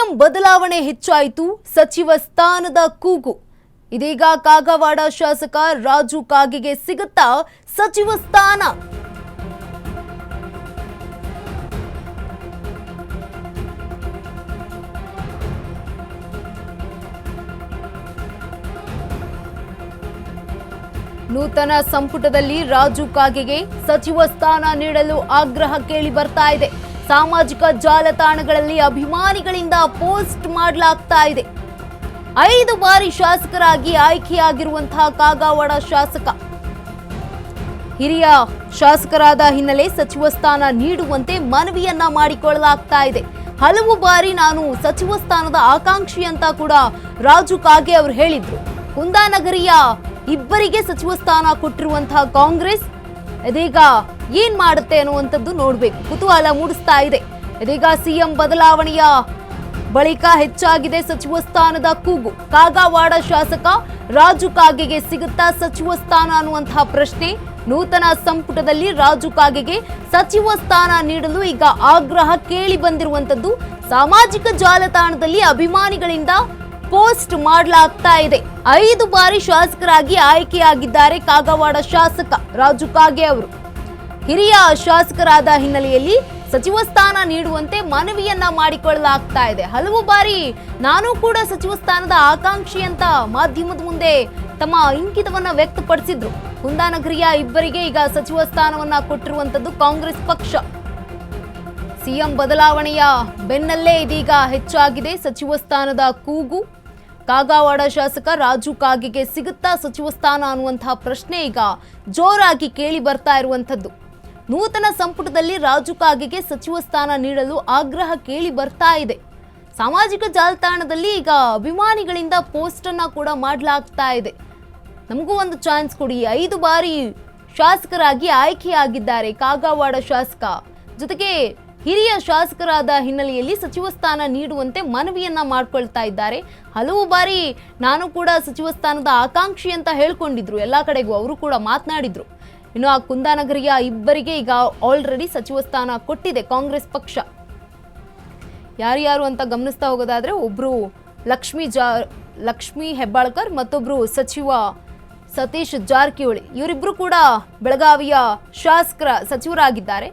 CM ಬದಲಾವಣೆ ಹೆಚ್ಚಾಯಿತು, ಸಚಿವ ಸ್ಥಾನದ ಕೂಗು. ಇದೀಗ ಕಾಗವಾಡ ಶಾಸಕ ರಾಜು ಕಾಗೆಗೆ ಸಿಗುತ್ತಾ ಸಚಿವ ಸ್ಥಾನ? ನೂತನ ಸಂಪುಟದಲ್ಲಿ ರಾಜು ಕಾಗೆಗೆ ಸಚಿವ ಸ್ಥಾನ ನೀಡಲು ಆಗ್ರಹ ಕೇಳಿ ಬರ್ತಾ ಇದೆ. ಸಾಮಾಜಿಕ ಜಾಲತಾಣಗಳಲ್ಲಿ ಅಭಿಮಾನಿಗಳಿಂದ ಪೋಸ್ಟ್ ಮಾಡಲಾಗ್ತಾ ಇದೆ. 5 ಬಾರಿ ಶಾಸಕರಾಗಿ ಆಯ್ಕೆಯಾಗಿರುವಂತಹ ಕಾಗವಾಡ ಶಾಸಕ ಹಿರಿಯ ಶಾಸಕರಾದ ಹಿನ್ನೆಲೆ ಸಚಿವ ಸ್ಥಾನ ನೀಡುವಂತೆ ಮನವಿಯನ್ನ ಮಾಡಿಕೊಳ್ಳಲಾಗ್ತಾ ಇದೆ. ಹಲವು ಬಾರಿ ನಾನು ಸಚಿವ ಸ್ಥಾನದ ಆಕಾಂಕ್ಷಿ ಅಂತ ಕೂಡ ರಾಜು ಕಾಗೆ ಅವರು ಹೇಳಿದ್ರು. ಕುಂದಾನಗರಿಯ ಇಬ್ಬರಿಗೆ ಸಚಿವ ಸ್ಥಾನ ಕೊಟ್ಟಿರುವಂತಹ ಕಾಂಗ್ರೆಸ್ ಇದೀಗ ಏನ್ ಮಾಡುತ್ತೆ ಅನ್ನುವಂಥದ್ದು ನೋಡ್ಬೇಕು, ಕುತೂಹಲ ಮೂಡಿಸ್ತಾ ಇದೆ. ಇದೀಗ ಸಿಎಂ ಬದಲಾವಣೆಯ ಬಳಿಕ ಹೆಚ್ಚಾಗಿದೆ ಸಚಿವ ಸ್ಥಾನದ ಕೂಗು. ಕಾಗವಾಡ ಶಾಸಕ ರಾಜು ಕಾಗೆಗೆ ಸಿಗುತ್ತಾ ಸಚಿವ ಸ್ಥಾನ ಅನ್ನುವಂತಹ ಪ್ರಶ್ನೆ. ನೂತನ ಸಂಪುಟದಲ್ಲಿ ರಾಜು ಕಾಗೆಗೆ ಸಚಿವ ಸ್ಥಾನ ನೀಡಲು ಈಗ ಆಗ್ರಹ ಕೇಳಿ ಬಂದಿರುವಂತದ್ದು ಸಾಮಾಜಿಕ ಜಾಲತಾಣದಲ್ಲಿ ಅಭಿಮಾನಿಗಳಿಂದ ಪೋಸ್ಟ್ ಮಾಡಲಾಗ್ತಾ ಇದೆ. 5 ಬಾರಿ ಶಾಸಕರಾಗಿ ಆಯ್ಕೆಯಾಗಿದ್ದಾರೆ ಕಾಗವಾಡ ಶಾಸಕ ರಾಜು ಕಾಗೆ ಅವರು. ಹಿರಿಯ ಶಾಸಕರಾದ ಹಿನ್ನೆಲೆಯಲ್ಲಿ ಸಚಿವ ಸ್ಥಾನ ನೀಡುವಂತೆ ಮನವಿಯನ್ನ ಮಾಡಿಕೊಳ್ಳಲಾಗ್ತಾ ಇದೆ. ಹಲವು ಬಾರಿ ನಾನು ಕೂಡ ಸಚಿವ ಸ್ಥಾನದ ಆಕಾಂಕ್ಷಿ ಅಂತ ಮಾಧ್ಯಮದ ಮುಂದೆ ತಮ್ಮ ಇಂಗಿತವನ್ನ ವ್ಯಕ್ತಪಡಿಸಿದ್ರು. ಕುಂದಾನಗರಿಯ ಇಬ್ಬರಿಗೆ ಈಗ ಸಚಿವ ಸ್ಥಾನವನ್ನ ಕೊಟ್ಟಿರುವಂತದ್ದು ಕಾಂಗ್ರೆಸ್ ಪಕ್ಷ. ಸಿಎಂ ಬದಲಾವಣೆಯ ಬೆನ್ನಲ್ಲೇ ಇದೀಗ ಹೆಚ್ಚಾಗಿದೆ ಸಚಿವ ಸ್ಥಾನದ ಕೂಗು. ಕಾಗವಾಡ ಶಾಸಕ ರಾಜು ಕಾಗೆಗೆ ಸಿಗುತ್ತಾ ಸಚಿವ ಸ್ಥಾನ ಅನ್ನುವಂತಹ ಪ್ರಶ್ನೆ ಈಗ ಜೋರಾಗಿ ಕೇಳಿ ಬರ್ತಾ ಇರುವಂತದ್ದು. ನೂತನ ಸಂಪುಟದಲ್ಲಿ ರಾಜು ಕಾಗೆಗೆ ಸಚಿವ ಸ್ಥಾನ ನೀಡಲು ಆಗ್ರಹ ಕೇಳಿ ಬರ್ತಾ ಇದೆ. ಸಾಮಾಜಿಕ ಜಾಲತಾಣದಲ್ಲಿ ಈಗ ಅಭಿಮಾನಿಗಳಿಂದ ಪೋಸ್ಟ್ ಅನ್ನ ಕೂಡ ಮಾಡಲಾಗ್ತಾ ಇದೆ. ನಮಗೂ ಒಂದು ಚಾನ್ಸ್ ಕೊಡಿ, 5 ಬಾರಿ ಶಾಸಕರಾಗಿ ಆಯ್ಕೆಯಾಗಿದ್ದಾರೆ ಕಾಗವಾಡ ಶಾಸಕ, ಜೊತೆಗೆ ಹಿರಿಯ ಶಾಸಕರಾದ ಹಿನ್ನೆಲೆಯಲ್ಲಿ ಸಚಿವ ಸ್ಥಾನ ನೀಡುವಂತೆ ಮನವಿಯನ್ನ ಮಾಡ್ಕೊಳ್ತಾ ಇದ್ದಾರೆ. ಹಲವು ಬಾರಿ ನಾನು ಕೂಡ ಸಚಿವ ಸ್ಥಾನದ ಆಕಾಂಕ್ಷಿ ಅಂತ ಹೇಳ್ಕೊಂಡಿದ್ರು, ಎಲ್ಲಾ ಕಡೆಗೂ ಅವರು ಕೂಡ ಮಾತನಾಡಿದ್ರು. ಇನ್ನು ಆ ಕುಂದಾನಗರಿಯ ಇಬ್ಬರಿಗೆ ಈಗ ಆಲ್ರೆಡಿ ಸಚಿವ ಸ್ಥಾನ ಕೊಟ್ಟಿದೆ ಕಾಂಗ್ರೆಸ್ ಪಕ್ಷ. ಯಾರ್ಯಾರು ಅಂತ ಗಮನಿಸ್ತಾ ಹೋಗೋದಾದ್ರೆ ಒಬ್ರು ಲಕ್ಷ್ಮಿ ಹೆಬ್ಬಾಳ್ಕರ್, ಮತ್ತೊಬ್ರು ಸಚಿವ ಸತೀಶ್ ಜಾರಕಿಹೊಳಿ. ಇವರಿಬ್ರು ಕೂಡ ಬೆಳಗಾವಿಯ ಸಚಿವರಾಗಿದ್ದಾರೆ.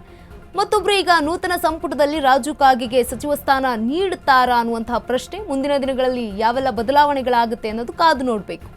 ಮತ್ತೊಬ್ರು ಈಗ ನೂತನ ಸಂಪುಟದಲ್ಲಿ ರಾಜು ಕಾಗೆಗೆ ಸಚಿವ ಸ್ಥಾನ ನೀಡುತ್ತಾರಾ ಅನ್ನುವಂತಹ ಪ್ರಶ್ನೆ. ಮುಂದಿನ ದಿನಗಳಲ್ಲಿ ಯಾವೆಲ್ಲ ಬದಲಾವಣೆಗಳಾಗುತ್ತೆ ಅನ್ನೋದು ಕಾದು ನೋಡಬೇಕು.